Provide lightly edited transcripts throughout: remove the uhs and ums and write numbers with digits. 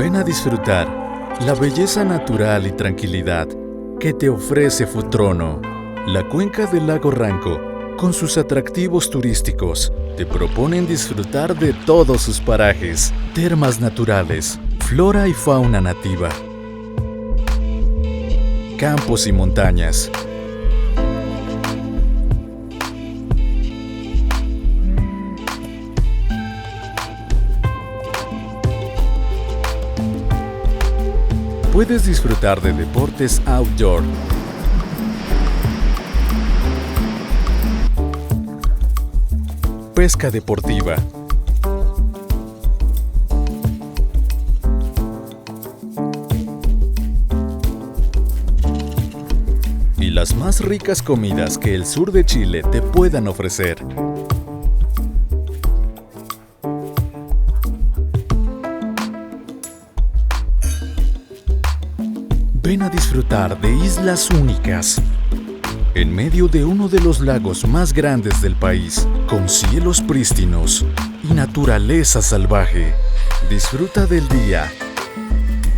Ven a disfrutar la belleza natural y tranquilidad que te ofrece Futrono. La cuenca del lago Ranco, con sus atractivos turísticos, te proponen disfrutar de todos sus parajes, termas naturales, flora y fauna nativa, campos y montañas. Puedes disfrutar de deportes outdoor, pesca deportiva, y las más ricas comidas que el sur de Chile te puedan ofrecer. Ven a disfrutar de islas únicas, en medio de uno de los lagos más grandes del país, con cielos prístinos y naturaleza salvaje. Disfruta del día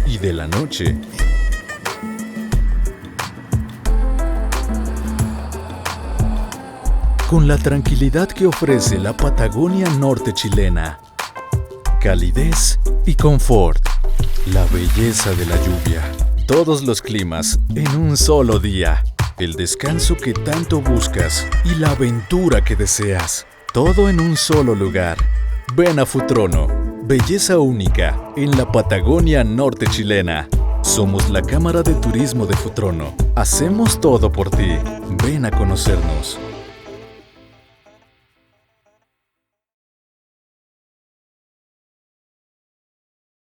y de la noche. Con la tranquilidad que ofrece la Patagonia norte chilena. Calidez y confort. La belleza de la lluvia. Todos los climas en un solo día. El descanso que tanto buscas y la aventura que deseas. Todo en un solo lugar. Ven a Futrono. Belleza única en la Patagonia norte chilena. Somos la Cámara de Turismo de Futrono. Hacemos todo por ti. Ven a conocernos.